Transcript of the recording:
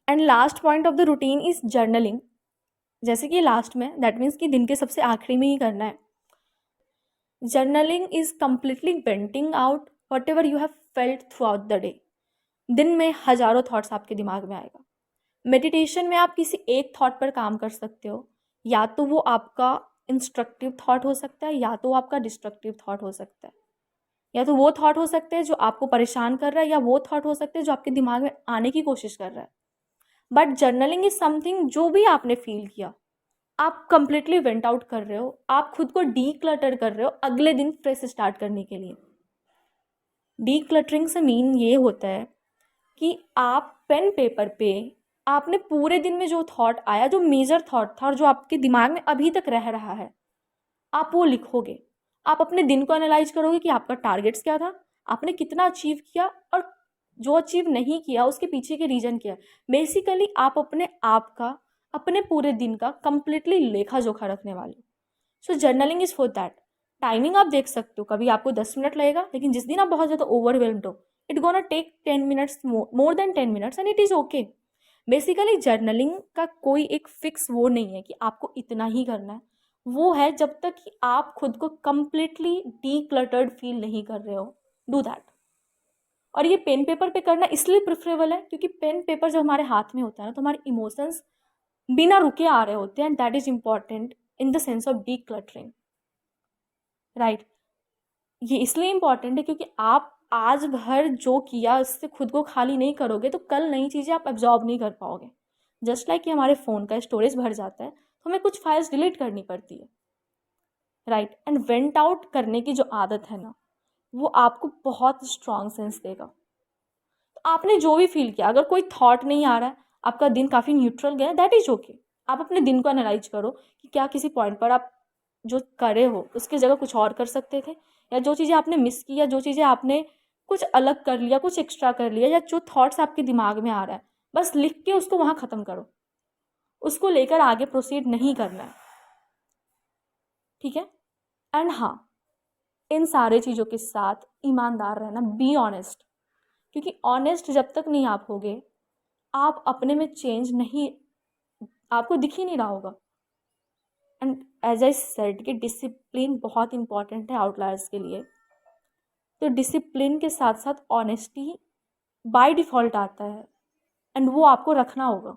And last point of the routine is journaling. जैसे कि last में, दैट मीन्स कि दिन के सबसे आखिरी में ही करना है। Journaling is completely venting out whatever you have felt throughout the day. दिन में हजारों थॉट्स आपके दिमाग में आएगा। मेडिटेशन में आप किसी एक थॉट पर काम कर सकते हो, या तो वो आपका इंस्ट्रक्टिव थॉट हो सकता है, या तो वो आपका डिस्ट्रक्टिव थॉट हो सकता है, या तो वो थॉट हो सकते हैं जो आपको परेशान कर रहा है, या वो थॉट हो सकते हैं जो आपके दिमाग में आने की कोशिश कर रहा है। बट जर्नलिंग इज समथिंग, जो भी आपने फील किया आप कंप्लीटली वेंट आउट कर रहे हो, आप खुद को डी क्लटर कर रहे हो अगले दिन फ्रेश स्टार्ट करने के लिए। डी क्लटरिंग से मीन ये होता है कि आप पेन पेपर पे आपने पूरे दिन में जो थॉट आया, जो मेजर थॉट था और जो आपके दिमाग में अभी तक रह रहा है, आप वो लिखोगे। आप अपने दिन को एनालाइज करोगे कि आपका टारगेट्स क्या था, आपने कितना अचीव किया, और जो अचीव नहीं किया उसके पीछे के रीजन क्या है। बेसिकली आप अपने आप का, अपने पूरे दिन का कंप्लीटली लेखा जोखा रखने वाले। So journaling is for that. Timing आप देख सकते हो, कभी आपको 10 मिनट लगेगा, लेकिन जिस दिन आप बहुत ज़्यादा ओवरवेल्म्ड हो, it gonna take 10 minutes, more than 10 minutes, and it is okay. Basically journaling का कोई एक फिक्स वो नहीं है कि आपको इतना ही करना है। वो है जब तक कि आप खुद को कंप्लीटली डीक्लटर्ड फील नहीं कर रहे हो, डू दैट। और ये पेन पेपर पे करना इसलिए प्रेफरेबल है क्योंकि पेन पेपर जब हमारे हाथ में होता है ना, तो हमारे इमोशंस बिना रुके आ रहे होते हैं, and that is important in the sense of decluttering, right. ये इसलिए इंपॉर्टेंट है क्योंकि आप आज भर जो किया उससे खुद को खाली नहीं करोगे तो कल नई चीज़ें आप एब्जॉर्ब नहीं कर पाओगे। जस्ट लाइक कि हमारे फ़ोन का स्टोरेज भर जाता है तो हमें कुछ फाइल्स डिलीट करनी पड़ती है, राइट। एंड वेंट आउट करने की जो आदत है ना, वो आपको बहुत स्ट्रॉन्ग सेंस देगा। तो आपने जो भी फील किया, अगर कोई थॉट नहीं आ रहा है, आपका दिन काफ़ी न्यूट्रल गया, दैट इज ओके। आप अपने दिन को एनालाइज करो कि क्या किसी पॉइंट पर आप जो करे हो उसकी जगह कुछ और कर सकते थे, या जो चीज़ें आपने मिस की, या जो चीज़ें आपने कुछ अलग कर लिया, कुछ एक्स्ट्रा कर लिया, या जो थॉट्स आपके दिमाग में आ रहा है, बस लिख के उसको वहाँ ख़त्म करो, उसको लेकर आगे प्रोसीड नहीं करना है, ठीक है। एंड हाँ, इन सारे चीज़ों के साथ ईमानदार रहना, बी ऑनेस्ट। क्योंकि ऑनेस्ट जब तक नहीं आप होगे, आप अपने में चेंज नहीं, आपको दिख ही नहीं रहा होगा। एंड एज आई सेड कि डिसिप्लिन बहुत इंपॉर्टेंट है आउटलायर्स के लिए। तो डिसिप्लिन के साथ साथ ऑनेस्टी बाय डिफ़ॉल्ट आता है, एंड वो आपको रखना होगा।